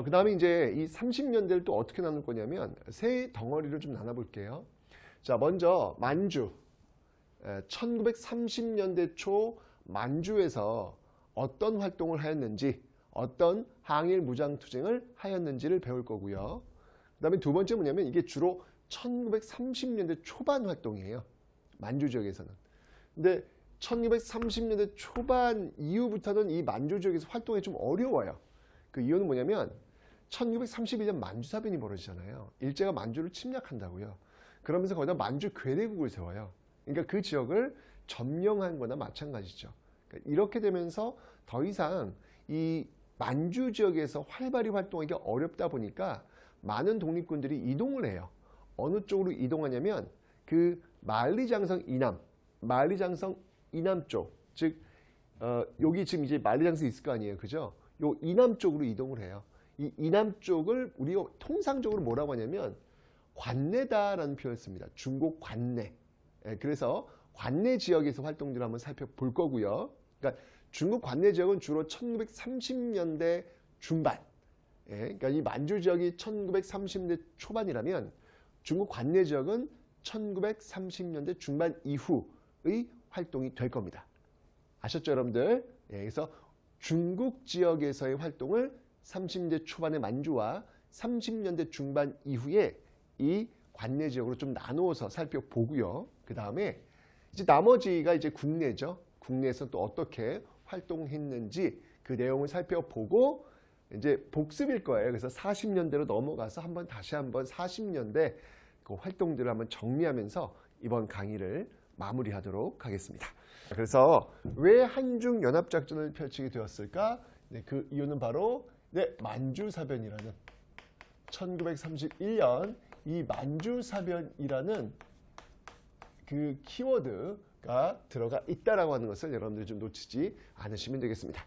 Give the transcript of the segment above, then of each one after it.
그 다음에 이제 이 30년대를 또 어떻게 나눌 거냐면 세 덩어리를 좀 나눠볼게요. 자, 먼저 만주. 1930년대 초 만주에서 어떤 활동을 하였는지, 어떤 항일 무장투쟁을 하였는지를 배울 거고요. 그 다음에 두 번째 뭐냐면 이게 주로 1930년대 초반 활동이에요. 만주 지역에서는. 근데 1930년대 초반 이후부터는 이 만주 지역에서 활동이 좀 어려워요. 그 이유는 뭐냐면 1931년 만주사변이 벌어지잖아요. 일제가 만주를 침략한다고요. 그러면서 거기다 만주 괴뢰국을 세워요. 그러니까 그 지역을 점령한 거나 마찬가지죠. 그러니까 이렇게 되면서 더 이상 이 만주 지역에서 활발히 활동하기 어렵다 보니까 많은 독립군들이 이동을 해요. 어느 쪽으로 이동하냐면 그 만리장성 이남 쪽, 즉 여기 지금 이제 만리장성이 있을 거 아니에요, 그죠? 요 이남 쪽으로 이동을 해요. 이 이남 쪽을 우리가 통상적으로 뭐라고 하냐면 관내다라는 표현을 씁니다. 중국 관내. 그래서 관내 지역에서 활동들을 한번 살펴볼 거고요. 그러니까 중국 관내 지역은 주로 1930년대 중반. 그러니까 이 만주 지역이 1930년대 초반이라면 중국 관내 지역은 1930년대 중반 이후의 활동이 될 겁니다. 아셨죠, 여러분들? 그래서 중국 지역에서의 활동을 30년대 초반의 만주와 30년대 중반 이후에 이 관내 지역으로 좀 나누어서 살펴보고요. 그 다음에 이제 나머지가 이제 국내죠. 국내에서 또 어떻게 활동했는지 그 내용을 살펴보고 이제 복습일 거예요. 그래서 40년대로 넘어가서 다시 한번 40년대 그 활동들을 한번 정리하면서 이번 강의를 마무리하도록 하겠습니다. 그래서 왜 한중연합작전을 펼치게 되었을까? 그 이유는 바로 만주사변이라는 1931년 이 만주사변이라는 그 키워드가 들어가 있다라고 하는 것을 여러분들이 좀 놓치지 않으시면 되겠습니다.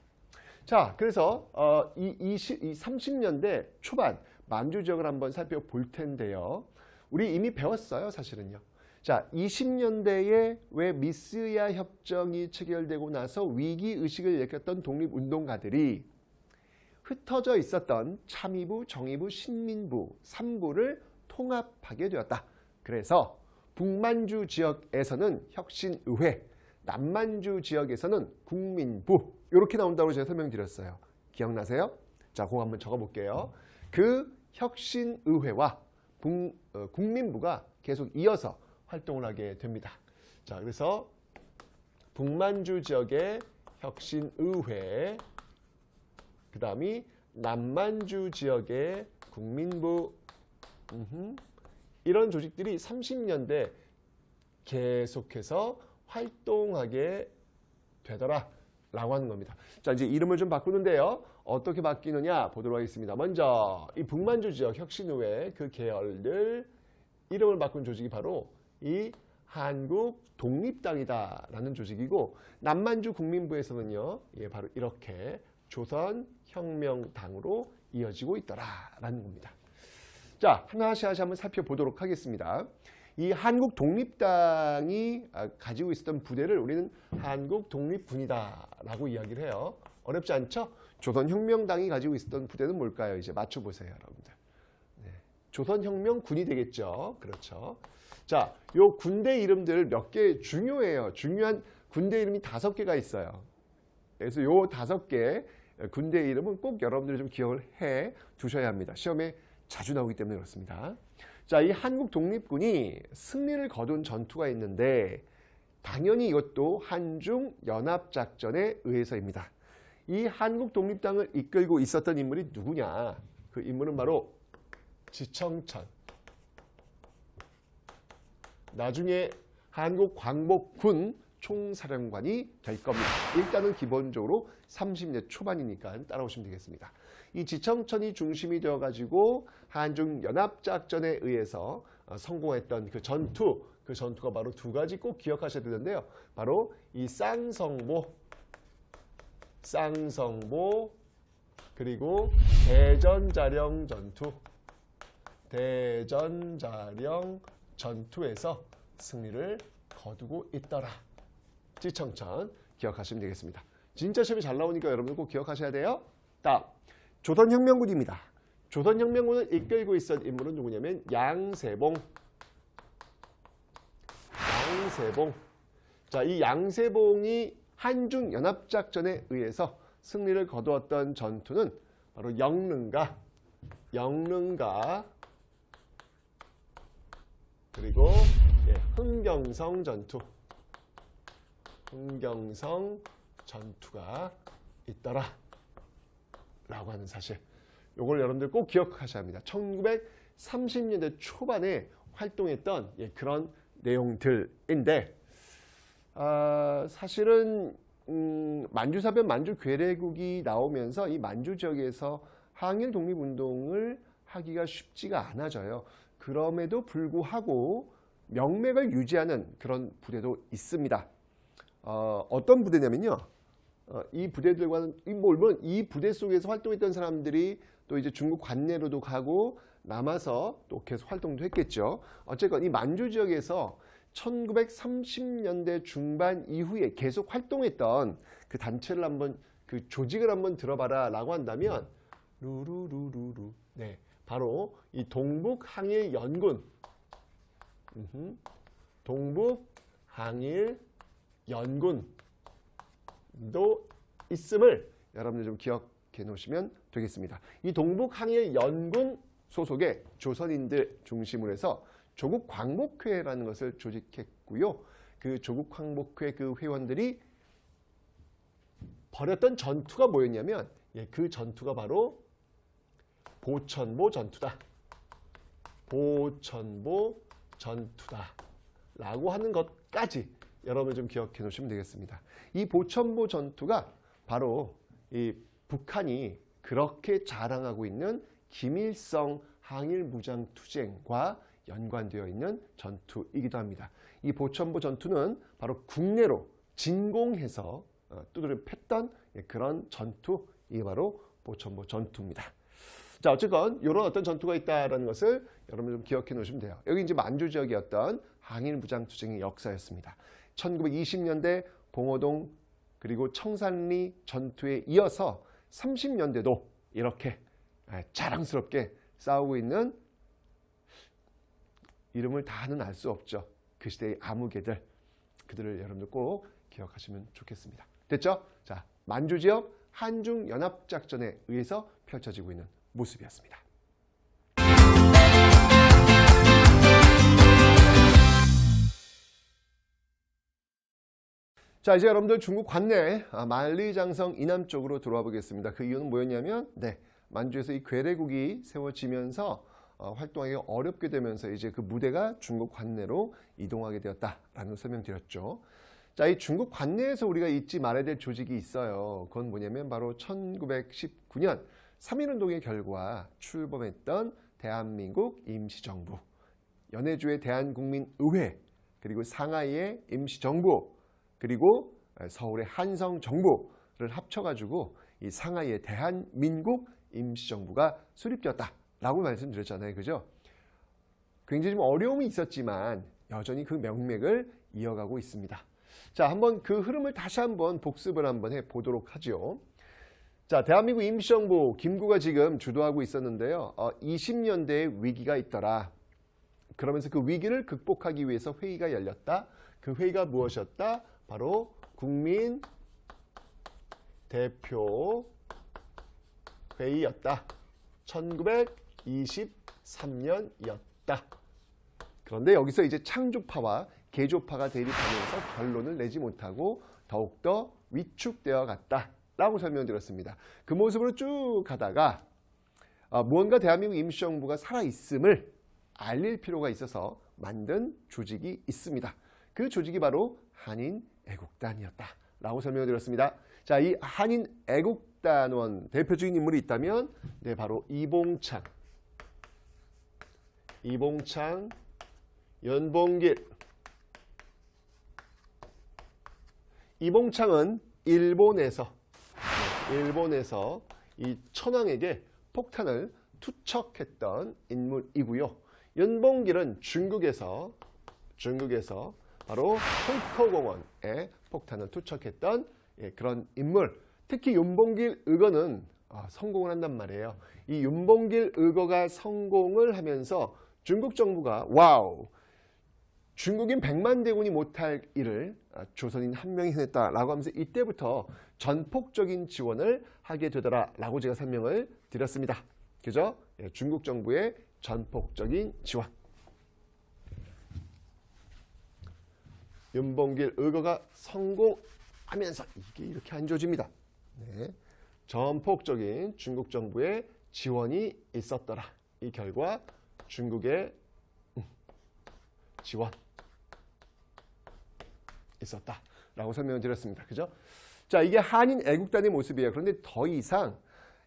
자, 그래서 이 30년대 초반 만주 지역을 한번 살펴볼 텐데요. 우리 이미 배웠어요, 사실은요. 자, 20년대에 왜 미스야 협정이 체결되고 나서 위기의식을 일으켰던 독립운동가들이 흩어져 있었던 참의부, 정의부, 신민부 3부를 통합하게 되었다. 그래서 북만주 지역에서는 혁신의회, 남만주 지역에서는 국민부 이렇게 나온다고 제가 설명드렸어요. 기억나세요? 자, 그거 한번 적어볼게요. 그 혁신의회와 국민부가 계속 이어서 활동을 하게 됩니다. 자, 그래서 북만주 지역의 혁신의회, 그 다음이 남만주 지역의 국민부, 이런 조직들이 30년대 계속해서 활동하게 되더라 라고 하는 겁니다. 자, 이제 이름을 좀 바꾸는데요. 어떻게 바뀌느냐 보도록 하겠습니다. 먼저 이 북만주 지역 혁신의회 그 계열들 이름을 바꾼 조직이 바로 이 한국 독립당이다 라는 조직이고, 남만주 국민부에서는요, 바로 이렇게 조선혁명당으로 이어지고 있더라 라는 겁니다. 자, 하나씩 한번 살펴보도록 하겠습니다. 이 한국 독립당이 가지고 있었던 부대를 우리는 한국 독립군이다 라고 이야기를 해요. 어렵지 않죠? 조선혁명당이 가지고 있었던 부대는 뭘까요? 이제 맞춰보세요, 여러분들. 조선혁명군이 되겠죠. 그렇죠. 자, 요 군대 이름들 몇 개 중요해요. 중요한 군대 이름이 5개가 있어요. 그래서 요 5개 군대 이름은 꼭 여러분들이 좀 기억을 해 두셔야 합니다. 시험에 자주 나오기 때문에 그렇습니다. 자, 이 한국 독립군이 승리를 거둔 전투가 있는데 당연히 이것도 한중 연합작전에 의해서입니다. 이 한국 독립당을 이끌고 있었던 인물이 누구냐? 그 인물은 바로 지청천. 나중에 한국 광복군 총사령관이 될 겁니다. 일단은 기본적으로 30년 초반이니까 따라오시면 되겠습니다. 이 지청천이 중심이 되어가지고 한중연합작전에 의해서 성공했던 그 전투가 바로 2가지 꼭 기억하셔야 되는데요. 바로 이 쌍성보 그리고 대전자령 전투에서 승리를 거두고 있더라. 지청천 기억하시면 되겠습니다. 진짜 시험이 잘 나오니까 여러분들 꼭 기억하셔야 돼요. 다음, 조선혁명군입니다. 조선혁명군을 이끌고 있었던 인물은 누구냐면 양세봉. 자, 이 양세봉이 한중연합작전에 의해서 승리를 거두었던 전투는 바로 영릉가 그리고 흥경성 전투가 있더라 라고 하는 사실, 요걸 여러분들 꼭 기억하셔야 합니다. 1930년대 초반에 활동했던 그런 내용들인데, 사실은 만주사변 만주괴뢰국이 나오면서 이 만주 지역에서 항일 독립운동을 하기가 쉽지가 않아져요. 그럼에도 불구하고 명맥을 유지하는 그런 부대도 있습니다. 어떤 부대냐면요. 이 부대들과는 물론 이 부대 속에서 활동했던 사람들이 또 이제 중국 관내로도 가고 남아서 또 계속 활동도 했겠죠. 어쨌건 이 만주 지역에서 1930년대 중반 이후에 계속 활동했던 그 단체를 한번, 그 조직을 한번 들어봐라라고 한다면 루루루루루, 네, 바로 이 동북항일연군, 동북항일연군도 있음을 여러분들 좀 기억해 놓으시면 되겠습니다. 이 동북항일연군 소속의 조선인들 중심으로 해서 조국광복회라는 것을 조직했고요. 그 조국광복회 그 회원들이 벌였던 전투가 뭐였냐면, 그 전투가 바로 보천보 전투다라고 하는 것까지 여러분 좀 기억해 놓으시면 되겠습니다. 이 보천보 전투가 바로 이 북한이 그렇게 자랑하고 있는 김일성 항일무장투쟁과 연관되어 있는 전투이기도 합니다. 이 보천보 전투는 바로 국내로 진공해서 두드려 팼던 그런 전투, 이게 바로 보천보 전투입니다. 자, 어쨌건 이런 어떤 전투가 있다는 것을 여러분 좀 기억해 놓으시면 돼요. 여기 이제 만주 지역이었던 항일무장투쟁의 역사였습니다. 1920년대 봉오동 그리고 청산리 전투에 이어서 30년대도 이렇게 자랑스럽게 싸우고 있는, 이름을 다는 알 수 없죠. 그 시대의 아무개들, 그들을 여러분들 꼭 기억하시면 좋겠습니다. 됐죠? 자, 만주 지역 한중연합작전에 의해서 펼쳐지고 있는 모습이었습니다. 자, 이제 여러분들 중국 관내 만리장성 이남 쪽으로 들어와 보겠습니다. 그 이유는 뭐였냐면, 만주에서 이 괴뢰국이 세워지면서 활동하기 어렵게 되면서 이제 그 무대가 중국 관내로 이동하게 되었다라는 걸 설명드렸죠. 자, 이 중국 관내에서 우리가 잊지 말아야 될 조직이 있어요. 그건 뭐냐면 바로 1919년 3.1운동의 결과 출범했던 대한민국 임시정부, 연해주의 대한국민의회, 그리고 상하이의 임시정부, 그리고 서울의 한성정부를 합쳐가지고 이 상하이의 대한민국 임시정부가 수립되었다라고 말씀드렸잖아요. 그죠? 굉장히 좀 어려움이 있었지만 여전히 그 명맥을 이어가고 있습니다. 자, 한번 그 흐름을 다시 한번 복습을 한번 해보도록 하죠. 자, 대한민국 임시정부 김구가 지금 주도하고 있었는데요. 20년대에 위기가 있더라. 그러면서 그 위기를 극복하기 위해서 회의가 열렸다. 그 회의가 무엇이었다? 바로 국민대표회의였다. 1923년이었다. 그런데 여기서 이제 창조파와 개조파가 대립하면서 결론을 내지 못하고 더욱더 위축되어 갔다라고 설명드렸습니다. 그 모습으로 쭉 가다가 무언가 대한민국 임시정부가 살아있음을 알릴 필요가 있어서 만든 조직이 있습니다. 그 조직이 바로 한인애국단이었다라고 설명드렸습니다. 자, 이 한인애국단원 대표적인 인물이 있다면 바로 이봉창, 연봉길. 이봉창은 일본에서 이 천황에게 폭탄을 투척했던 인물이고요. 연봉길은 중국에서 바로 홍커공원에 폭탄을 투척했던 그런 인물. 특히 연봉길 의거는 성공을 한단 말이에요. 이 윤봉길 의거가 성공을 하면서 중국 정부가 와우, 중국인 100만 대군이 못할 일을 조선인 한 명이 해냈다라고 하면서 이때부터 전폭적인 지원을 하게 되더라라고 제가 설명을 드렸습니다. 그죠? 예, 중국 정부의 전폭적인 지원. 윤봉길 의거가 성공하면서 이게 이렇게 안 좋아집니다. 네. 전폭적인 중국 정부의 지원이 있었더라. 이 결과 중국의 지원 있었다라고 설명을 드렸습니다. 그죠? 자, 이게 한인 애국단의 모습이에요. 그런데 더 이상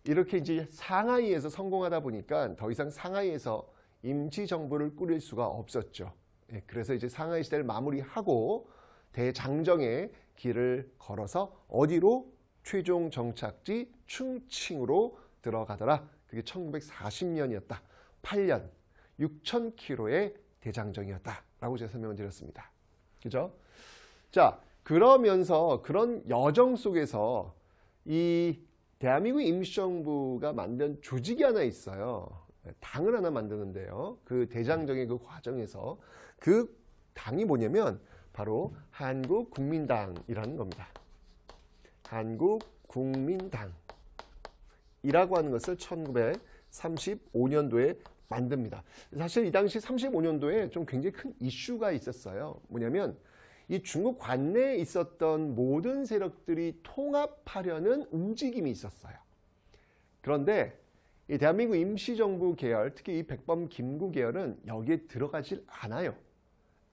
이렇게 이제 상하이에서 성공하다 보니까 더 이상 상하이에서 임시정부를 꾸릴 수가 없었죠. 예, 그래서 이제 상하이 시대를 마무리하고 대장정의 길을 걸어서 어디로? 최종 정착지 충칭으로 들어가더라. 그게 1940년이었다. 8년 6,000km의 대장정이었다라고 제가 설명을 드렸습니다. 그죠? 자, 그러면서 그런 여정 속에서 이 대한민국 임시정부가 만든 조직이 하나 있어요. 당을 하나 만드는데요. 그 대장정의 그 과정에서 그 당이 뭐냐면 바로 한국국민당이라는 겁니다. 한국국민당이라고 하는 것을 1935년도에 만듭니다. 사실 이 당시 35년도에 좀 굉장히 큰 이슈가 있었어요. 뭐냐면 이 중국 관내에 있었던 모든 세력들이 통합하려는 움직임이 있었어요. 그런데 이 대한민국 임시정부 계열, 특히 이 백범 김구 계열은 여기에 들어가질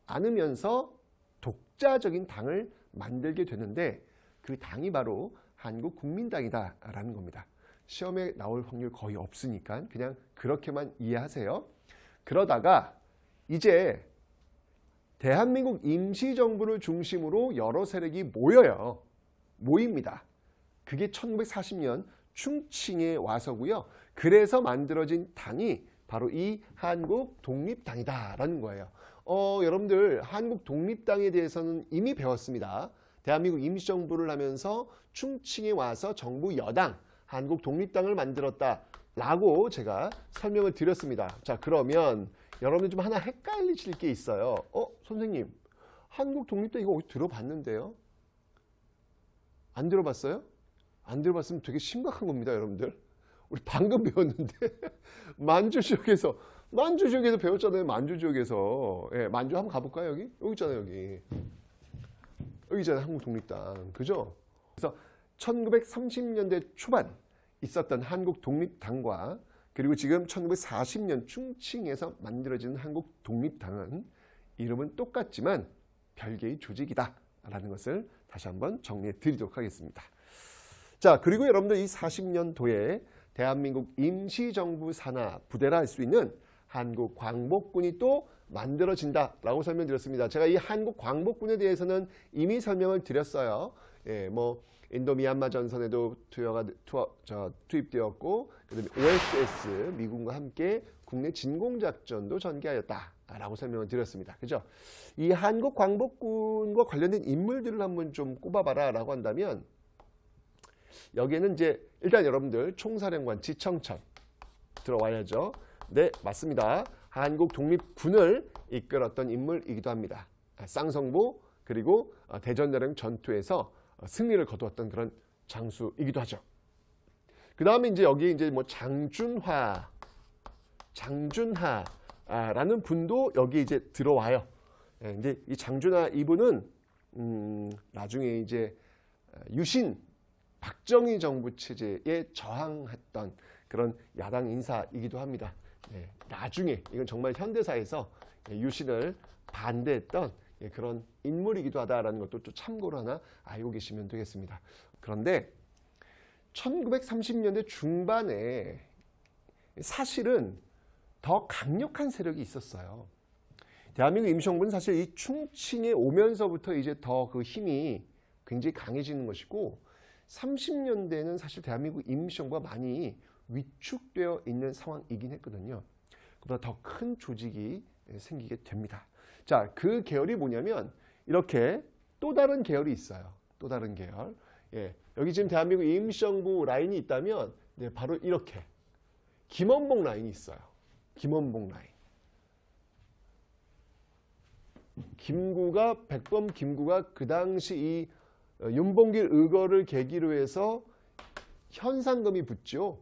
않으면서 독자적인 당을 만들게 되는데 그 당이 바로 한국국민당이다라는 겁니다. 시험에 나올 확률 거의 없으니까 그냥 그렇게만 이해하세요. 그러다가 이제 대한민국 임시정부를 중심으로 여러 세력이 모입니다. 그게 1940년 충칭에 와서고요. 그래서 만들어진 당이 바로 이 한국독립당이다라는 거예요. 여러분들 한국독립당에 대해서는 이미 배웠습니다. 대한민국 임시정부를 하면서 충칭에 와서 정부 여당 한국독립당을 만들었다라고 제가 설명을 드렸습니다. 자, 그러면 여러분들 좀 하나 헷갈리실 게 있어요. 선생님, 한국독립당 이거 어디 들어봤는데요? 안 들어봤어요? 안 들어봤으면 되게 심각한 겁니다, 여러분들. 우리 방금 배웠는데 만주 지역에서 배웠잖아요. 만주 지역에서. 예, 만주 한번 가볼까요? 여기 있잖아요. 여기 있잖아요. 한국독립당. 그죠? 그래서 1930년대 초반 있었던 한국독립당과 그리고 지금 1940년 충칭에서 만들어진 한국독립당은 이름은 똑같지만 별개의 조직이다라는 것을 다시 한번 정리해 드리도록 하겠습니다. 자, 그리고 여러분들 이 40년도에 대한민국 임시정부 산하 부대라 할 수 있는 한국광복군이 또 만들어진다라고 설명드렸습니다. 제가 이 한국광복군에 대해서는 이미 설명을 드렸어요. 예, 뭐 인도 미얀마 전선에도 투입되었고, 그다음에 OSS 미군과 함께 국내 진공작전도 전개하였다라고 설명을 드렸습니다. 그죠? 이 한국광복군과 관련된 인물들을 한번 좀 꼽아봐라라고 한다면 여기에는 이제 일단 여러분들 총사령관 지청천 들어와야죠. 네, 맞습니다. 한국독립군을 이끌었던 인물이기도 합니다. 쌍성부 그리고 대전여령 전투에서 승리를 거두었던 그런 장수이기도 하죠. 그 다음에 이제 여기 이제 뭐 장준하라는 분도 여기 이제 들어와요. 예, 이제 이 장준하 이분은 나중에 이제 유신 박정희 정부 체제에 저항했던 그런 야당 인사이기도 합니다. 예, 나중에 이건 정말 현대사에서 유신을 반대했던 그런 인물이기도 하다라는 것도 또 참고로 하나 알고 계시면 되겠습니다. 그런데 1930년대 중반에 사실은 더 강력한 세력이 있었어요. 대한민국 임시정부는 사실 이 충칭에 오면서부터 이제 더 그 힘이 굉장히 강해지는 것이고 30년대에는 사실 대한민국 임시정부가 많이 위축되어 있는 상황이긴 했거든요. 그보다 더 큰 조직이 생기게 됩니다. 자, 그 계열이 뭐냐면 이렇게 또 다른 계열이 있어요. 또 다른 계열. 예, 여기 지금 대한민국 임시정부 라인이 있다면 네, 바로 이렇게 김원봉 라인이 있어요. 김원봉 라인. 김구가 백범 김구가 그 당시 이 윤봉길 의거를 계기로 해서 현상금이 붙죠.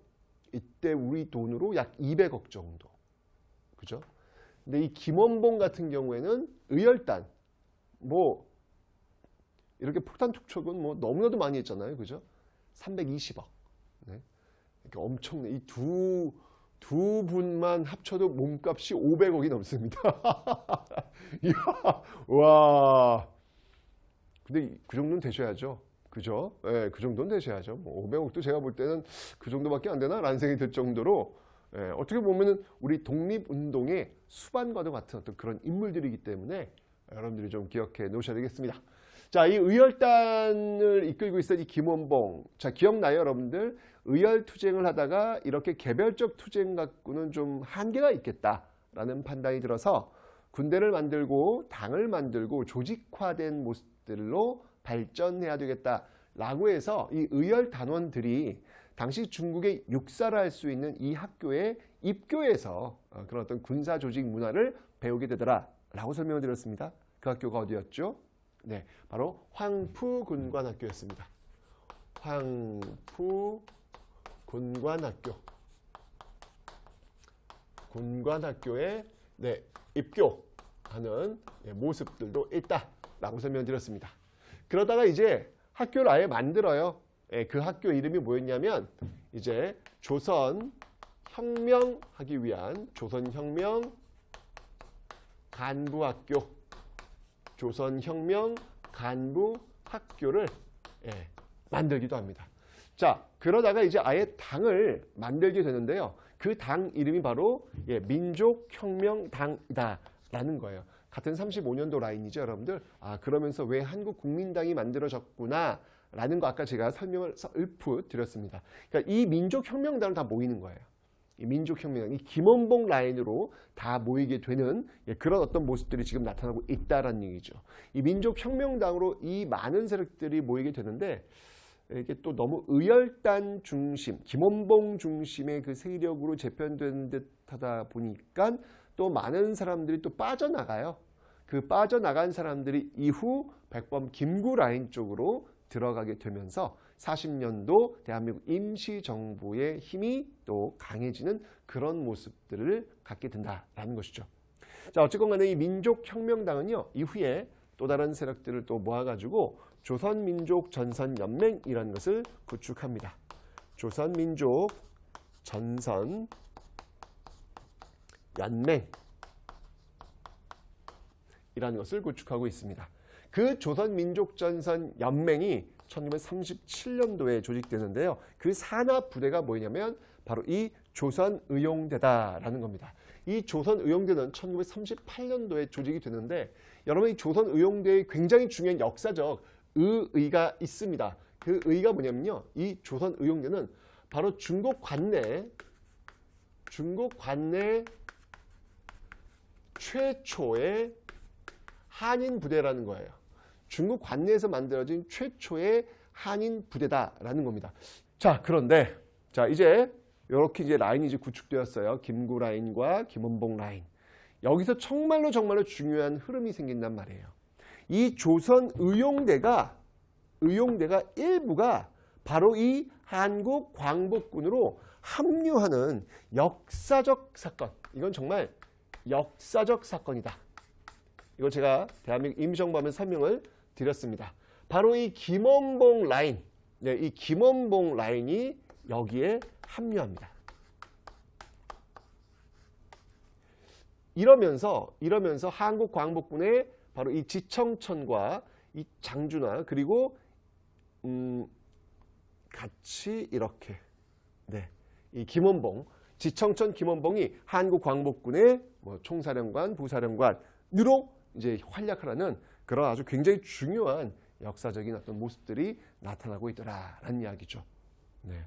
이때 우리 돈으로 약 200억 정도. 그죠? 근데 이 김원봉 같은 경우에는 의열단 뭐 이렇게 폭탄 투척은 뭐 너무나도 많이 했잖아요. 그죠? 320억. 네. 이렇게 엄청난 이 두 분만 합쳐도 몸값이 500억이 넘습니다. 이야, 와. 근데 그 정도는 되셔야죠. 그죠? 예, 그 정도는 되셔야죠. 뭐 500억도 제가 볼 때는 그 정도밖에 안 되나? 라는 생각이 들 정도로 예, 어떻게 보면은 우리 독립운동의 수반과도 같은 어떤 그런 인물들이기 때문에 여러분들이 좀 기억해 놓으셔야 되겠습니다. 자, 이 의열단을 이끌고 있었던 이 김원봉. 자, 기억나요, 여러분들? 의열투쟁을 하다가 이렇게 개별적 투쟁 갖고는 좀 한계가 있겠다라는 판단이 들어서 군대를 만들고 당을 만들고 조직화된 모습들로 발전해야 되겠다라고 해서 이 의열단원들이 당시 중국의 육사를 할 수 있는 이 학교에 입교해서 그런 어떤 군사 조직 문화를 배우게 되더라라고 설명을 드렸습니다. 그 학교가 어디였죠? 네, 바로 황푸군관학교였습니다. 황푸군관학교. 군관학교에 네, 입교하는 모습들도 있다라고 설명드렸습니다. 그러다가 이제 학교를 아예 만들어요. 그 학교 이름이 뭐였냐면 이제 조선혁명하기 위한 조선혁명 간부학교, 조선혁명 간부학교를 만들기도 합니다. 자, 그러다가 이제 아예 당을 만들게 되는데요. 그 당 이름이 바로 민족혁명당이다라는 거예요. 같은 35년도 라인이죠, 여러분들. 아, 그러면서 왜 한국국민당이 만들어졌구나 라는 거 아까 제가 설명을 읊어 드렸습니다. 그러니까 이 민족혁명당은 다 모이는 거예요. 이 민족혁명당, 이 김원봉 라인으로 다 모이게 되는 그런 어떤 모습들이 지금 나타나고 있다라는 얘기죠. 이 민족혁명당으로 이 많은 세력들이 모이게 되는데 이게 또 너무 의열단 중심, 김원봉 중심의 그 세력으로 재편된 듯하다 보니까 또 많은 사람들이 또 빠져나가요. 그 빠져나간 사람들이 이후 백범 김구 라인 쪽으로 들어가게 되면서 40년도 대한민국 임시정부의 힘이 또 강해지는 그런 모습들을 갖게 된다라는 것이죠. 자, 어쨌건 간에 이 민족혁명당은요, 이후에 또 다른 세력들을 또 모아가지고 조선민족전선연맹이라는 것을 구축합니다. 조선민족전선연맹. 이라는 것을 구축하고 있습니다. 그 조선민족전선연맹이 1937년도에 조직되는데요. 그 산하 부대가 뭐냐면 바로 이 조선의용대다라는 겁니다. 이 조선의용대는 1938년도에 조직이 되는데 여러분 이 조선의용대에 굉장히 중요한 역사적 의의가 있습니다. 그 의의가 뭐냐면요. 이 조선의용대는 바로 중국 관내 최초의 한인 부대라는 거예요. 중국 관내에서 만들어진 최초의 한인 부대다라는 겁니다. 자, 그런데 자 이제 이렇게 이제 라인이 이제 구축되었어요. 김구 라인과 김원봉 라인. 여기서 정말로 중요한 흐름이 생긴단 말이에요. 이 조선 의용대가 일부가 바로 이 한국 광복군으로 합류하는 역사적 사건. 이건 정말 역사적 사건이다. 이걸 제가 대한민국 임시정부 하면서 설명을 드렸습니다. 바로 이 김원봉 라인, 이 김원봉 라인이 여기에 합류합니다. 이러면서 한국 광복군의 바로 이 지청천과 이 장준하 그리고 같이 이렇게 이 김원봉, 지청천 김원봉이 한국 광복군의 뭐 총사령관, 부사령관으로 이제 활약하라는 그런 아주 굉장히 중요한 역사적인 어떤 모습들이 나타나고 있더라라는 이야기죠. 네.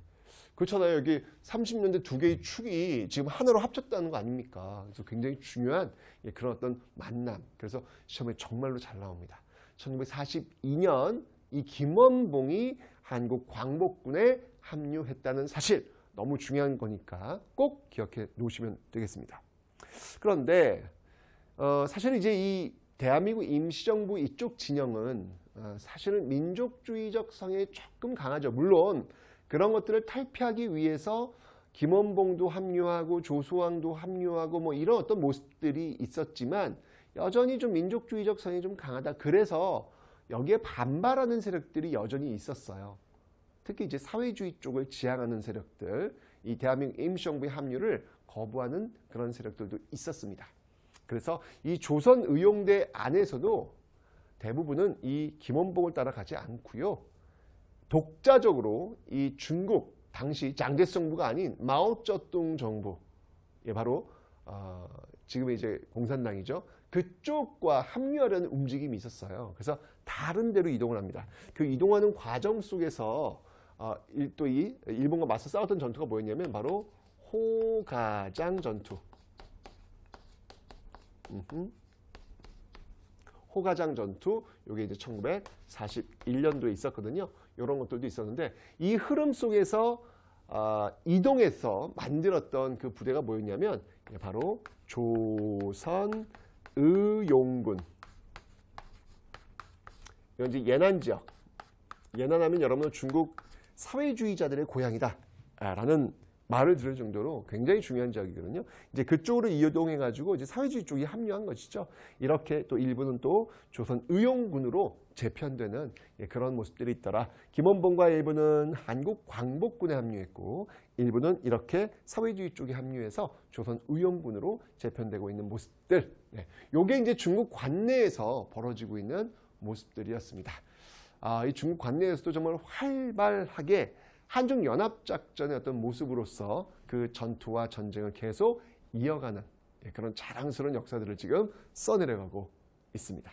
그렇잖아요. 여기 30년대 두 개의 축이 지금 하나로 합쳤다는 거 아닙니까? 그래서 굉장히 중요한 그런 어떤 만남. 그래서 시험에 정말로 잘 나옵니다. 1942년 이 김원봉이 한국 광복군에 합류했다는 사실, 너무 중요한 거니까 꼭 기억해 놓으시면 되겠습니다. 그런데 사실 이제 이 대한민국 임시정부 이쪽 진영은 사실은 민족주의적 성향이 조금 강하죠. 물론 그런 것들을 탈피하기 위해서 김원봉도 합류하고 조소왕도 합류하고 뭐 이런 어떤 모습들이 있었지만 여전히 좀 민족주의적 성향이 좀 강하다. 그래서 여기에 반발하는 세력들이 여전히 있었어요. 특히 이제 사회주의 쪽을 지향하는 세력들, 이 대한민국 임시정부의 합류를 거부하는 그런 세력들도 있었습니다. 그래서 이 조선의용대 안에서도 대부분은 이 김원봉을 따라가지 않고요. 독자적으로 이 중국 당시 장제스 정부가 아닌 마오쩌둥 정부, 바로 지금의 이제 공산당이죠. 그쪽과 합류하려는 움직임이 있었어요. 그래서 다른 데로 이동을 합니다. 그 이동하는 과정 속에서 또 이 일본과 맞서 싸웠던 전투가 뭐였냐면 바로 호가장 전투. 호가장 전투, 이게 이제 1941년도에 있었거든요. 이런 것들도 있었는데 이 흐름 속에서 이동해서 만들었던 그 부대가 뭐였냐면 바로 조선의용군. 이건 이제 예난 지역. 예난하면 여러분은 중국 사회주의자들의 고향이다 라는 말을 들을 정도로 굉장히 중요한 지역이거든요. 이제 그쪽으로 이동해가지고 이제 사회주의 쪽이 합류한 것이죠. 이렇게 또 일부는 또 조선의용군으로 재편되는 그런 모습들이 있더라. 김원봉과 일부는 한국 광복군에 합류했고 일부는 이렇게 사회주의 쪽에 합류해서 조선의용군으로 재편되고 있는 모습들. 요게 이제 중국 관내에서 벌어지고 있는 모습들이었습니다. 이 중국 관내에서도 정말 활발하게 한중연합작전의 어떤 모습으로서 그 전투와 전쟁을 계속 이어가는 그런 자랑스러운 역사들을 지금 써내려가고 있습니다.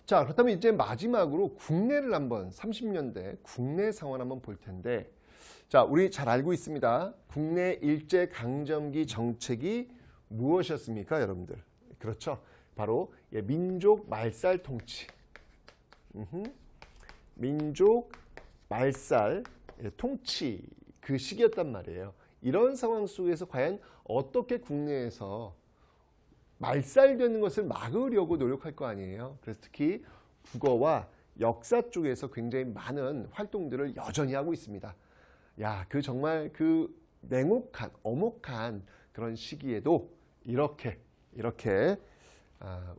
자, 그렇다면 이제 마지막으로 국내를 한번 30년대 국내 상황을 한번 볼 텐데, 자, 우리 잘 알고 있습니다. 국내 일제강점기 정책이 무엇이었습니까, 여러분들? 그렇죠. 바로 민족 말살 통치. 민족 말살 통치 그 시기였단 말이에요. 이런 상황 속에서 과연 어떻게 국내에서 말살되는 것을 막으려고 노력할 거 아니에요. 그래서 특히 국어와 역사 쪽에서 굉장히 많은 활동들을 여전히 하고 있습니다. 야, 그 정말 그 냉혹한, 엄혹한 그런 시기에도 이렇게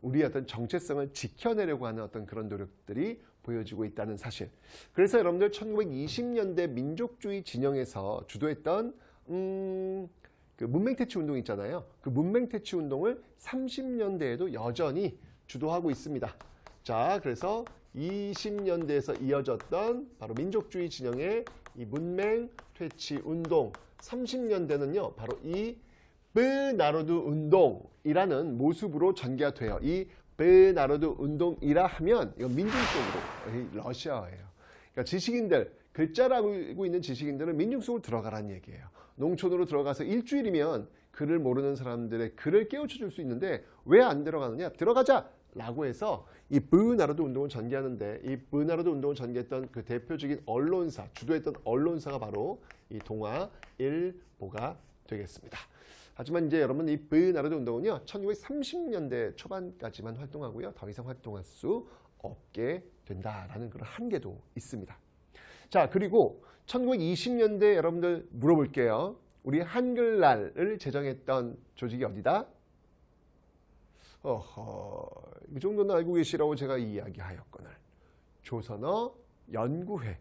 우리의 어떤 정체성을 지켜내려고 하는 어떤 그런 노력들이 보여지고 있다는 사실. 그래서 여러분들 1920년대 민족주의 진영에서 주도했던 그 문맹퇴치 운동 있잖아요. 그 문맹퇴치 운동을 30년대에도 여전히 주도하고 있습니다. 자, 그래서 20년대에서 이어졌던 바로 민족주의 진영의 이 문맹퇴치 운동, 30년대는요 바로 이 베나르드 운동이라는 모습으로 전개가 돼요. 이 베나르드 운동이라 하면 이건 민중 속으로, 러시아어예요. 그러니까 지식인들, 글자를 알고 있는 지식인들은 민중 속으로 들어가라는 얘기예요. 농촌으로 들어가서 일주일이면 글을 모르는 사람들의 글을 깨우쳐 줄 수 있는데 왜 안 들어가느냐? 들어가자! 라고 해서 이 베나르드 운동을 전개하는데, 이 베나르드 운동을 전개했던 그 대표적인 언론사, 주도했던 언론사가 바로 이 동아일보가 되겠습니다. 하지만 이제 여러분 이 베나르드 운동은요 1930년대 초반까지만 활동하고요 더 이상 활동할 수 없게 된다라는 그런 한계도 있습니다. 자, 그리고 1920년대 여러분들 물어볼게요. 우리 한글날을 제정했던 조직이 어디다? 이 정도는 알고 계시라고 제가 이야기하였거늘. 조선어 연구회.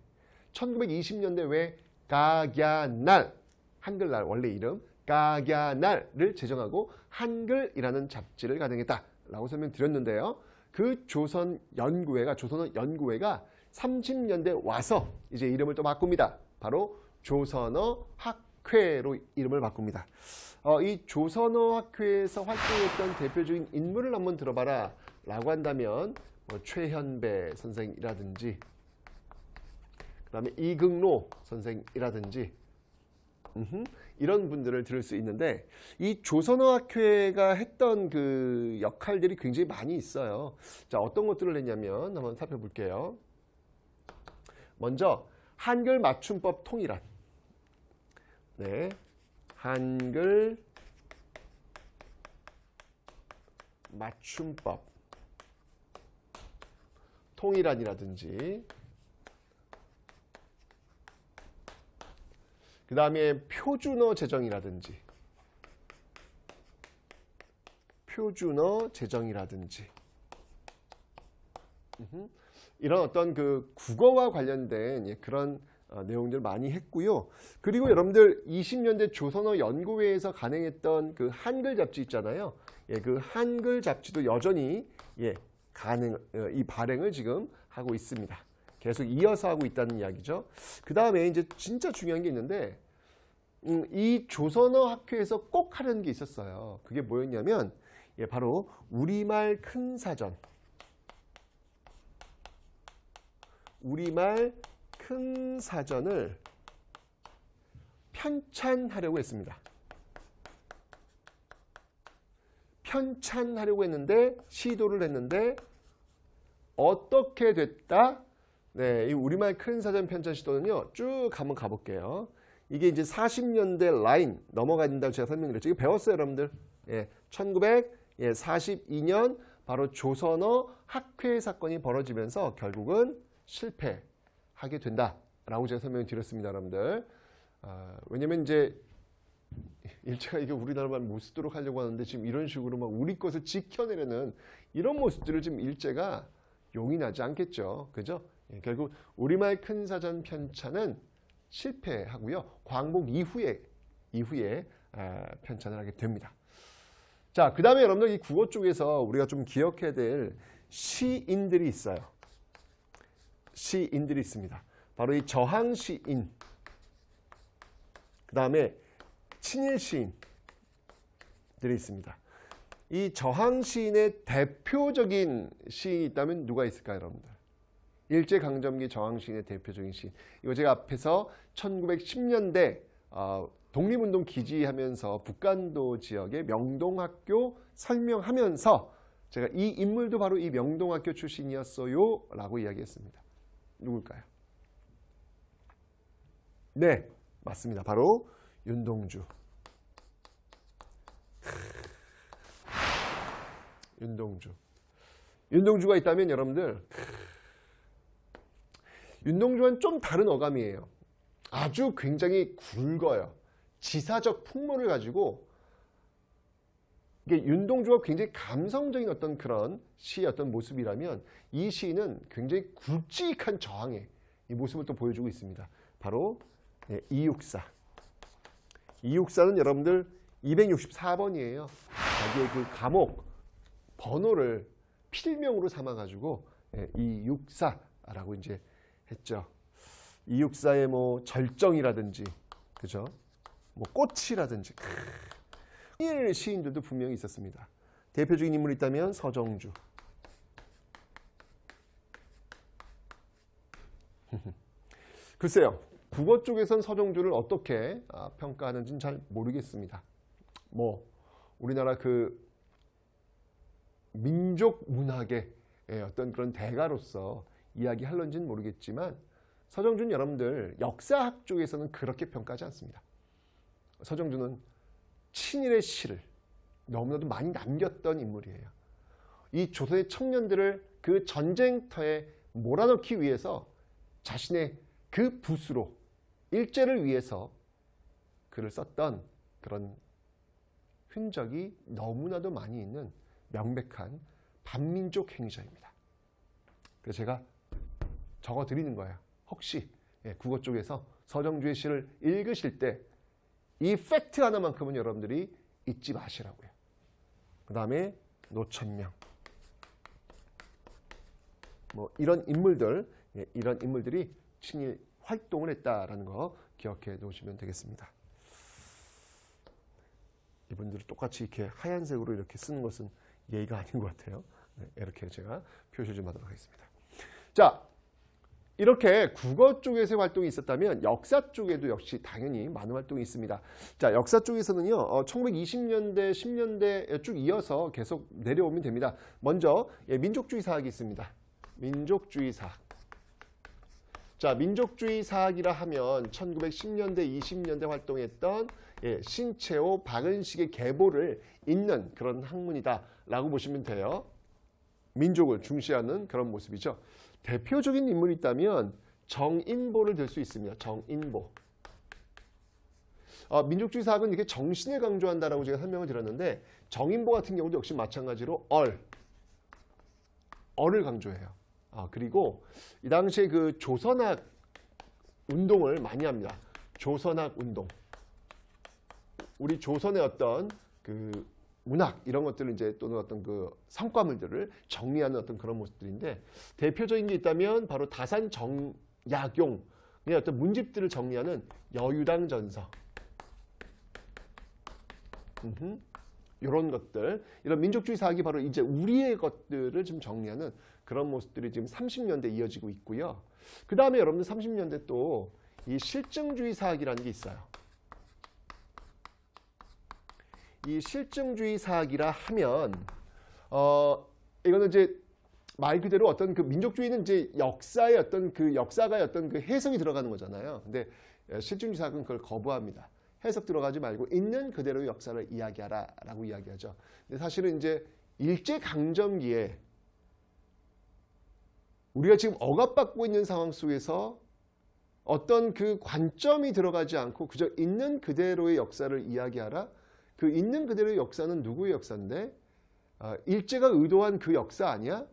1920년대 왜 가갸날, 한글날 원래 이름 가갸날을 제정하고 한글이라는 잡지를 가동했다라고 설명드렸는데요. 그 조선연구회가 30년대 와서 이제 이름을 또 바꿉니다. 바로 조선어학회로 이름을 바꿉니다. 이 조선어학회에서 활동했던 대표적인 인물을 한번 들어봐라 라고 한다면 최현배 선생이라든지 그 다음에 이극로 선생이라든지 이런 분들을 들을 수 있는데 이 조선어학회가 했던 그 역할들이 굉장히 많이 있어요. 자, 어떤 것들을 했냐면 한번 살펴볼게요. 먼저 한글 맞춤법 통일안. 네, 한글 맞춤법 통일안이라든지 그 다음에 표준어 제정이라든지 이런 어떤 그 국어와 관련된 그런 내용들 많이 했고요. 그리고 여러분들 20년대 조선어 연구회에서 간행했던 그 한글 잡지 있잖아요. 그 한글 잡지도 여전히 이 발행을 지금 하고 있습니다. 계속 이어서 하고 있다는 이야기죠. 그 다음에 이제 진짜 중요한 게 있는데 이 조선어 학회에서 꼭 하려는 게 있었어요. 그게 뭐였냐면 바로 우리말 큰 사전. 우리말 큰 사전을 편찬하려고 했습니다. 편찬하려고 했는데 시도를 했는데 어떻게 됐다? 네, 이 우리말 큰 사전 편찬 시도는요. 쭉 한번 가볼게요. 이게 이제 40년대 라인 넘어간다고 제가 설명드렸죠. 이거 배웠어요, 여러분들. 1942년 바로 조선어 학회 사건이 벌어지면서 결국은 실패하게 된다라고 제가 설명을 드렸습니다, 여러분들. 왜냐면 이제 일제가 이게 우리나라만 못 쓰도록 하려고 하는데 지금 이런 식으로 막 우리 것을 지켜내려는 이런 모습들을 지금 일제가 용인하지 않겠죠. 그죠? 결국 우리말 큰 사전 편찬은 실패하고요. 광복 이후에 편찬을 하게 됩니다. 자, 그 다음에 여러분들 이 국어 쪽에서 우리가 좀 기억해야 될 시인들이 있어요. 시인들이 있습니다. 바로 이 저항 시인, 그 다음에 친일 시인들이 있습니다. 이 저항 시인의 대표적인 시인이 있다면 누가 있을까요, 여러분들? 일제강점기 저항 시인의 대표적인 시인. 이거 제가 앞에서 1910년대 독립운동 기지하면서 북간도 지역의 명동학교 설명하면서 제가 이 인물도 바로 이 명동학교 출신이었어요 라고 이야기했습니다. 누굴까요? 네, 맞습니다. 바로 윤동주. 윤동주가 있다면 여러분들 윤동주와는 좀 다른 어감이에요. 아주 굉장히 굵어요. 지사적 풍모를 가지고 이게 윤동주가 굉장히 감성적인 어떤 그런 시의 어떤 모습이라면 이 시는 굉장히 굵직한 저항의 이 모습을 또 보여주고 있습니다. 바로 이육사. 이육사는 여러분들 264번이에요. 자기의 그 감옥 번호를 필명으로 삼아가지고 이육사라고 이제 했죠. 이육사의 뭐 절정이라든지, 그죠? 뭐 꽃이라든지, 친일 시인들도 분명히 있었습니다. 대표적인 인물이 있다면 서정주. 글쎄요, 국어 쪽에선 서정주를 어떻게 평가하는지는 잘 모르겠습니다. 뭐 우리나라 그 민족 문학의 어떤 그런 대가로서 이야기할런지는 모르겠지만 서정주는 여러분들 역사학 쪽에서는 그렇게 평가하지 않습니다. 서정주는 친일의 시를 너무나도 많이 남겼던 인물이에요. 이 조선의 청년들을 그 전쟁터에 몰아넣기 위해서 자신의 그 붓으로 일제를 위해서 글을 썼던 그런 흔적이 너무나도 많이 있는 명백한 반민족 행위자입니다. 그래서 제가 적어드리는 거예요. 혹시 국어 쪽에서 서정주의 시를 읽으실 때 이 팩트 하나만큼은 여러분들이 잊지 마시라고요. 그 다음에 노천명. 뭐 이런 인물들이 친일 활동을 했다라는 거 기억해 놓으시면 되겠습니다. 이분들을 똑같이 이렇게 하얀색으로 이렇게 쓰는 것은 예의가 아닌 것 같아요. 이렇게 제가 표시를 좀 하도록 하겠습니다. 자, 이렇게 국어 쪽에서의 활동이 있었다면 역사 쪽에도 역시 당연히 많은 활동이 있습니다. 자, 역사 쪽에서는요. 1920년대, 10년대에 쭉 이어서 계속 내려오면 됩니다. 먼저 민족주의 사학이 있습니다. 민족주의 사학. 자, 민족주의 사학이라 하면 1910년대, 20년대 활동했던 신채호, 박은식의 계보를 잇는 그런 학문이다라고 보시면 돼요. 민족을 중시하는 그런 모습이죠. 대표적인 인물이 있다면 정인보를 들 수 있습니다. 정인보. 민족주의 사학은 이렇게 정신을 강조한다라고 제가 설명을 드렸는데 정인보 같은 경우도 역시 마찬가지로 얼을 강조해요. 그리고 이 당시에 그 조선학 운동을 많이 합니다. 조선학 운동. 우리 조선의 어떤 그 문학 이런 것들을 이제 또는 어떤 그 성과물들을 정리하는 어떤 그런 모습들인데 대표적인 게 있다면 바로 다산 정약용의 어떤 문집들을 정리하는 여유당 전서. 이런 것들, 이런 민족주의 사학이 바로 이제 우리의 것들을 좀 정리하는 그런 모습들이 지금 30년대 이어지고 있고요. 그 다음에 여러분들 30년대 또 이 실증주의 사학이라는 게 있어요. 이 실증주의 사학이라 하면 이거는 이제 말 그대로 어떤 그 민족주의는 이제 역사의 어떤 그 역사가의 어떤 그 해석이 들어가는 거잖아요. 근데 실증주의 사학은 그걸 거부합니다. 해석 들어가지 말고 있는 그대로의 역사를 이야기하라라고 이야기하죠. 근데 사실은 이제 일제 강점기에 우리가 지금 억압받고 있는 상황 속에서 어떤 그 관점이 들어가지 않고 그저 있는 그대로의 역사를 이야기하라. 그 있는 그대로의 역사는 누구의 역사인데 일제가 의도한 그 역사 아니야?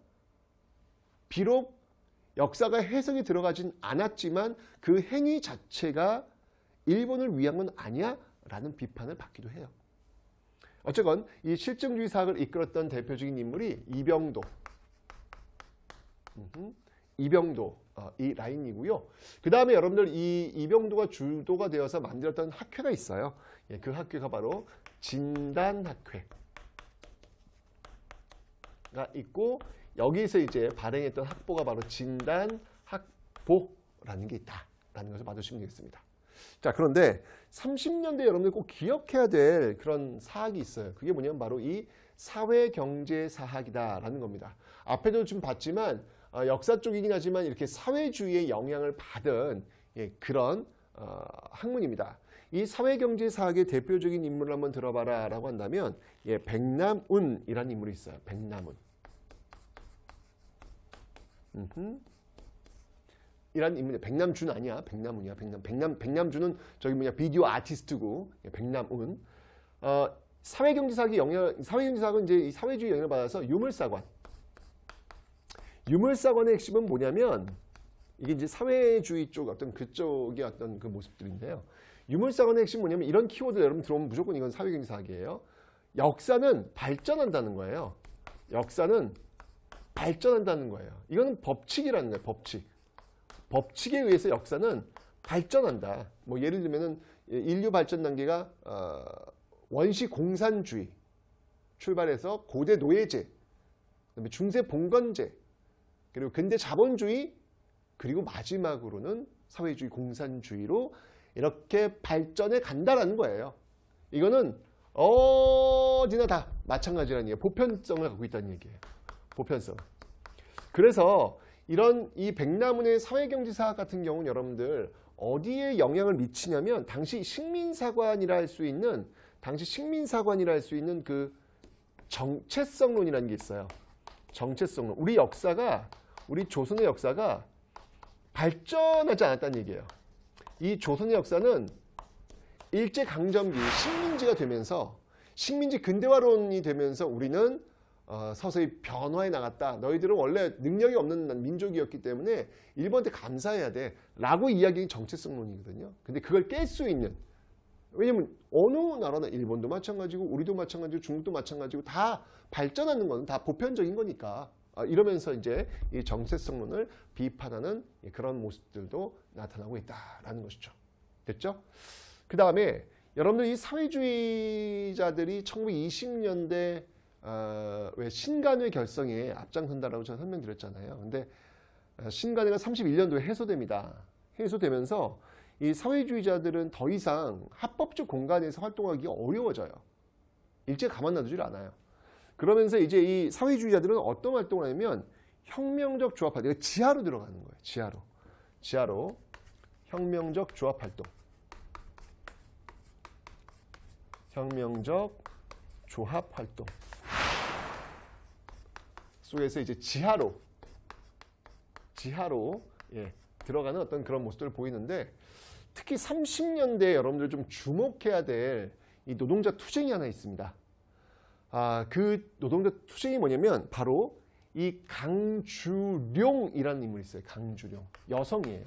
비록 역사가 해석이 들어가진 않았지만 그 행위 자체가 일본을 위한 건 아니야? 라는 비판을 받기도 해요. 어쨌건 이 실증주의 사학을 이끌었던 대표적인 인물이 이병도. 이 라인이고요. 그 다음에 여러분들 이 이병도가 주도가 되어서 만들었던 학회가 있어요. 그 학회가 바로 진단학회가 있고 여기서 이제 발행했던 학보가 바로 진단학보라는 게 있다라는 것을 봐주시면 되겠습니다. 자, 그런데 30년대 여러분들 꼭 기억해야 될 그런 사학이 있어요. 그게 뭐냐면 바로 이 사회경제사학이다라는 겁니다. 앞에도 좀 봤지만 역사 쪽이긴 하지만 이렇게 사회주의의 영향을 받은 그런 학문입니다. 이 사회경제사학의 대표적인 인물을 한번 들어봐라 라고 한다면 백남운이라는 인물이 있어요. 백남운. 이란 인물이 백남준 아니야. 백남운이야. 백남준은 저기 비디오 아티스트고 백남운. 사회경제사학은 이제 이 사회주의 영향을 받아서 유물사관의 핵심은 뭐냐면 이게 이제 사회주의 쪽 어떤 그쪽의 어떤 그 모습들인데요. 유물사관의 핵심 뭐냐면 이런 키워드 여러분 들어오면 무조건 이건 사회경제사학이에요. 역사는 발전한다는 거예요. 역사는 발전한다는 거예요. 이거는 법칙이라는 거예요. 법칙에 의해서 역사는 발전한다. 뭐 예를 들면은 인류 발전 단계가 원시 공산주의 출발해서 고대 노예제, 그다음에 중세 봉건제, 그리고 근대 자본주의, 그리고 마지막으로는 사회주의 공산주의로 이렇게 발전해 간다라는 거예요. 이거는 어디나 다 마찬가지라는 얘기예요. 보편성을 갖고 있다는 얘기예요. 보편성. 그래서 이런 이 백남운의 사회경제사학 같은 경우는 여러분들 어디에 영향을 미치냐면 당시 식민사관이라 할 수 있는 그 정체성론이라는 게 있어요. 정체성론. 우리 조선의 역사가 발전하지 않았다는 얘기예요. 이 조선의 역사는 일제강점기 식민지가 되면서 식민지 근대화론이 되면서 우리는 서서히 변화해 나갔다. 너희들은 원래 능력이 없는 민족이었기 때문에 일본한테 감사해야 돼. 라고 이야기한 정체성론이거든요. 근데 그걸 깰 수 있는, 왜냐면 어느 나라나 일본도 마찬가지고 우리도 마찬가지고 중국도 마찬가지고 다 발전하는 건 다 보편적인 거니까 이러면서 이제 이 정체성론을 비판하는 그런 모습들도 나타나고 있다라는 것이죠. 됐죠? 그 다음에 여러분들 이 사회주의자들이 1920년대 왜 신간의 결성에 앞장선다라고 제가 설명드렸잖아요. 근데 신간회가 31년도에 해소됩니다. 해소되면서 이 사회주의자들은 더 이상 합법적 공간에서 활동하기가 어려워져요. 일제가 가만 놔두질 않아요. 그러면서 이제 이 사회주의자들은 어떤 활동을 하냐면 혁명적 조합 활동, 지하로 들어가는 거예요. 지하로 혁명적 조합 활동. 혁명적 조합 활동 속에서 이제 지하로 들어가는 어떤 그런 모습들을 보이는데, 특히 30년대에 여러분들 좀 주목해야 될 이 노동자 투쟁이 하나 있습니다. 그 노동자 투쟁이 뭐냐면 바로 이 강주룡이라는 인물이 있어요. 강주룡. 여성이에요.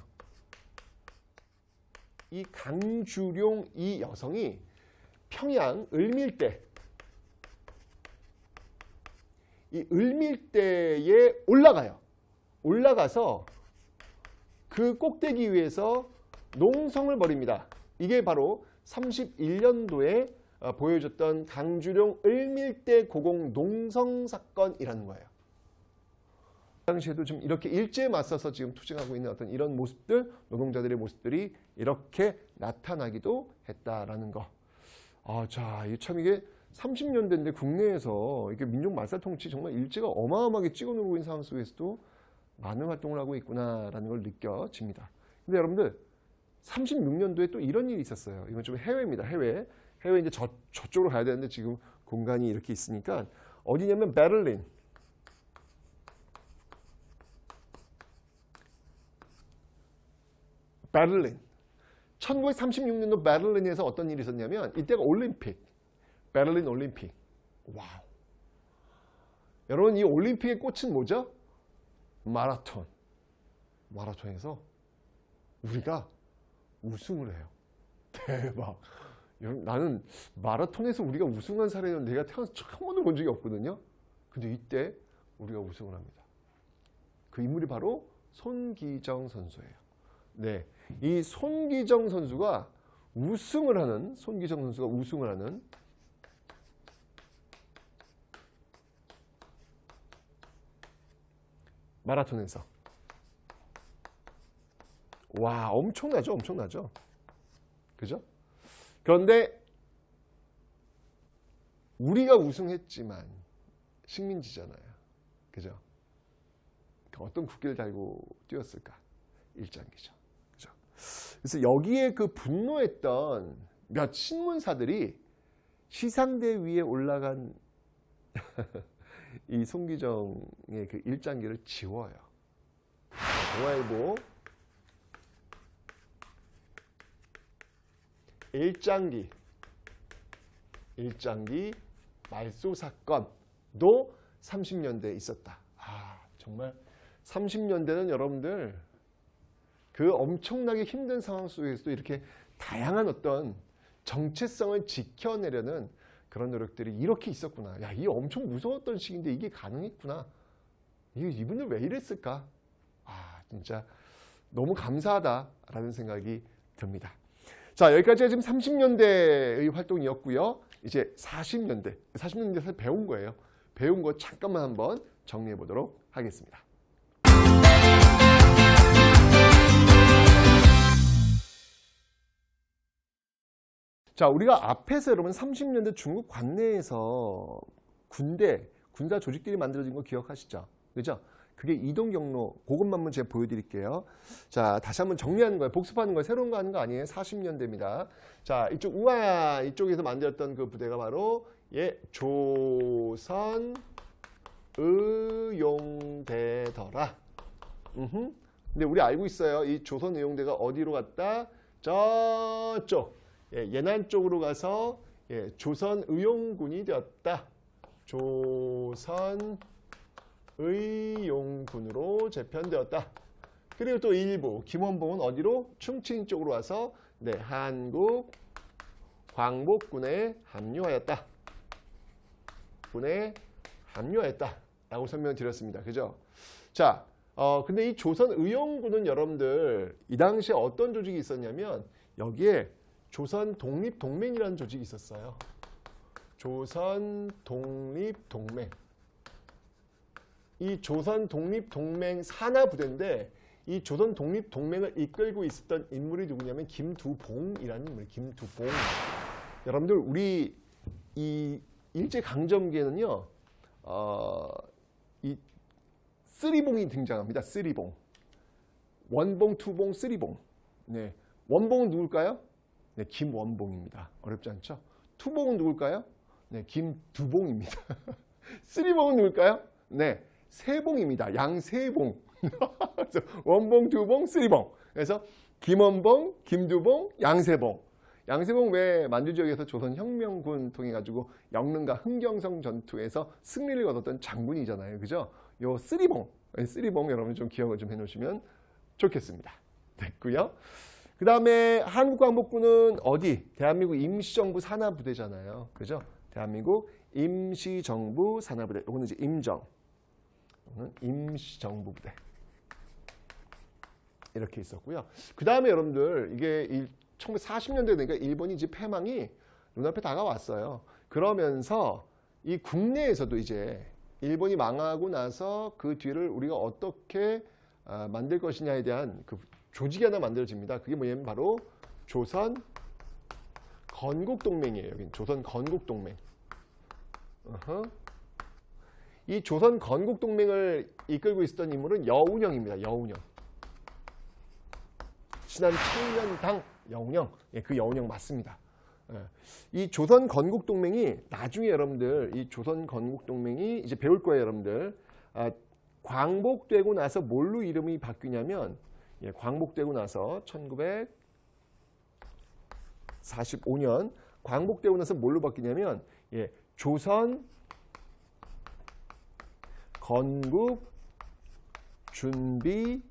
이 강주룡 이 여성이 평양 을밀대, 이 을밀대에 올라가서 그 꼭대기 위에서 농성을 벌입니다. 이게 바로 31년도에 보여줬던 강주룡 을밀대 고공 농성 사건이라는 거예요. 당시에도 지금 이렇게 일제에 맞서서 지금 투쟁하고 있는 어떤 이런 모습들, 노동자들의 모습들이 이렇게 나타나기도 했다라는 거. 자, 참 이게 30년대인데 국내에서 이게 민족 말살 통치 정말 일제가 어마어마하게 찍어누르고 있는 상황 속에서도 많은 활동을 하고 있구나라는 걸 느껴집니다. 근데 여러분들 36년도에 또 이런 일이 있었어요. 이건 좀 해외입니다. 해외 이제 저쪽으로 가야 되는데 지금 공간이 이렇게 있으니까 어디냐면 베를린. 1936년도 베를린에서 어떤 일이 있었냐면 이때가 베를린 올림픽. 와우. 여러분 이 올림픽의 꽃은 뭐죠? 마라톤에서 우리가 우승을 해요. 대박. 여러분, 나는 마라톤에서 우리가 우승한 사례는 내가 태어나서 한 번도 본 적이 없거든요. 근데 이때 우리가 우승을 합니다. 그 인물이 바로 손기정 선수예요. 네, 이 손기정 선수가 우승을 하는 마라톤에서, 와, 엄청나죠. 그죠? 그런데 우리가 우승했지만 식민지잖아요. 그죠? 어떤 국기를 달고 뛰었을까? 일장기죠. 그죠? 그래서 여기에 그 분노했던 몇 신문사들이 시상대 위에 올라간 이 손기정의 그 일장기를 지워요. 동아일보 일장기 말소 사건도 30년대에 있었다. 정말 30년대는 여러분들 그 엄청나게 힘든 상황 속에서도 이렇게 다양한 어떤 정체성을 지켜내려는 그런 노력들이 이렇게 있었구나. 야, 이 엄청 무서웠던 시기인데 이게 가능했구나. 이분들 왜 이랬을까? 진짜 너무 감사하다라는 생각이 듭니다. 자, 여기까지가 지금 30년대의 활동이었고요. 이제 40년대에서 배운 거예요. 배운 거 잠깐만 한번 정리해 보도록 하겠습니다. 자, 우리가 앞에서 여러분 30년대 중국 관내에서 군사 조직들이 만들어진 거 기억하시죠? 그죠? 그게 이동 경로, 그것만 제가 보여드릴게요. 자, 다시 한번 정리하는 거예요. 복습하는 거예요. 새로운 거 하는 거 아니에요. 40년대입니다. 자, 이쪽에서 만들었던 그 부대가 바로 조선 의용대더라. 근데 우리 알고 있어요. 이 조선 의용대가 어디로 갔다? 저쪽. 예난 쪽으로 가서 조선 의용군이 되었다. 조선 의용군으로 재편되었다. 그리고 또 일부 김원봉은 어디로? 충칭 쪽으로 와서 한국 광복군에 합류하였다. 라고 설명드렸습니다. 그죠? 자, 근데 이 조선 의용군은 여러분들 이 당시에 어떤 조직이 있었냐면 여기에 조선 독립동맹이라는 조직이 있었어요. 조선 독립동맹. 이 조선 독립동맹 산하부대인데 이 조선 독립동맹을 이끌고 있었던 인물이 누구냐면 김두봉이라는 인물. 김두봉. 여러분들 우리 이 일제강점기에는요. 이 쓰리봉이 등장합니다. 쓰리봉. 원봉, 투봉, 쓰리봉. 네. 원봉은 누굴까요? 네, 김원봉입니다. 어렵지 않죠? 투봉은 누굴까요? 네, 김두봉입니다. 쓰리봉은 누굴까요? 네, 세봉입니다. 양세봉. 원봉, 두봉, 쓰리봉. 그래서 김원봉, 김두봉, 양세봉. 양세봉 왜 만주 지역에서 조선혁명군 통해 가지고 영릉과 흥경성 전투에서 승리를 거뒀던 장군이잖아요. 그죠? 요 쓰리봉. 쓰리봉 여러분 좀 기억을 좀 해놓으시면 좋겠습니다. 됐고요. 그 다음에 한국광복부는 어디? 대한민국 임시정부 산하부대잖아요. 그죠? 대한민국 임시정부 산하부대. 요거는 이제 임정. 요거는 임시정부 부대. 이렇게 있었고요. 그 다음에 여러분들 이게 1940년대 되니까 일본이 이제 패망이 눈앞에 다가왔어요. 그러면서 이 국내에서도 이제 일본이 망하고 나서 그 뒤를 우리가 어떻게 만들 것이냐에 대한 그 조직이 하나 만들어집니다. 그게 뭐냐면 바로 조선 건국동맹이에요. 여긴 조선 건국동맹. 이 조선 건국동맹을 이끌고 있었던 인물은 여운형입니다. 여운형. 신한 청년당 여운형. 예, 그 여운형 맞습니다. 예. 이 조선 건국동맹이 나중에 여러분들 이 조선 건국동맹이 이제 배울 거예요, 여러분들. 광복되고 나서 뭘로 이름이 바뀌냐면 예, 광복되고 나서 1945년 광복되고 나서 뭘로 바뀌냐면 예, 조선 건국 준비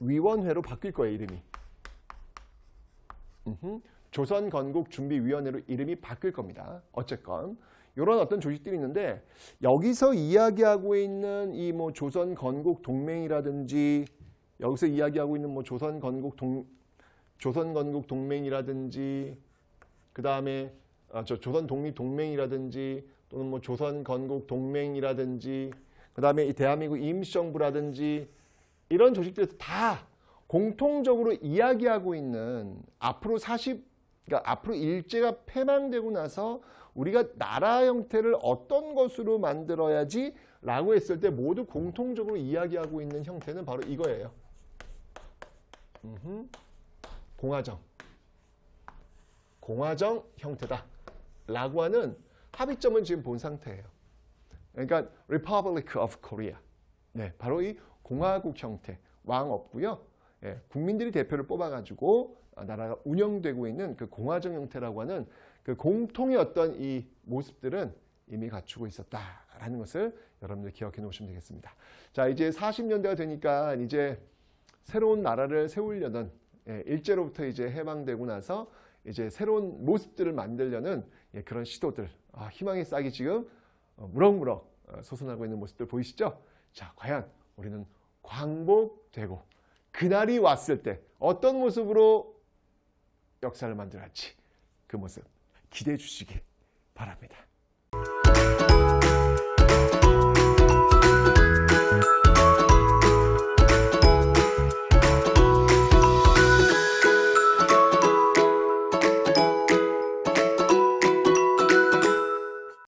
위원회로 바뀔 거예요, 이름이. 조선 건국 준비 위원회로 이름이 바뀔 겁니다. 어쨌건 이런 어떤 조직들이 있는데 여기서 이야기하고 있는 이 뭐 조선 건국 동맹이라든지 여기서 이야기하고 있는 뭐 조선 건국 동맹이라든지 그 다음에 조선 독립 동맹이라든지 또는 뭐 조선 건국 동맹이라든지 그 다음에 이 대한민국 임시정부라든지 이런 조직들에서 다 공통적으로 이야기하고 있는 그러니까 앞으로 일제가 패망되고 나서 우리가 나라 형태를 어떤 것으로 만들어야지 라고 했을 때 모두 공통적으로 이야기하고 있는 형태는 바로 이거예요. 공화정. 공화정 형태다 라고 하는 합의점은 지금 본 상태예요. 그러니까 Republic of Korea. 네, 바로 이 공화국 형태. 왕 없고요. 예, 국민들이 대표를 뽑아가지고 나라가 운영되고 있는 그 공화정 형태라고 하는 그 공통의 어떤 이 모습들은 이미 갖추고 있었다라는 것을 여러분들 기억해 놓으시면 되겠습니다. 자, 이제 40년대가 되니까 이제 새로운 나라를 세우려는 일제로부터 이제 해방되고 나서 이제 새로운 모습들을 만들려는 그런 시도들, 희망의 싹이 지금 무럭무럭 솟아나고 있는 모습들 보이시죠? 자, 과연 우리는 광복되고 그날이 왔을 때 어떤 모습으로 역사를 만들어갈지 그 모습 기대해 주시기 바랍니다.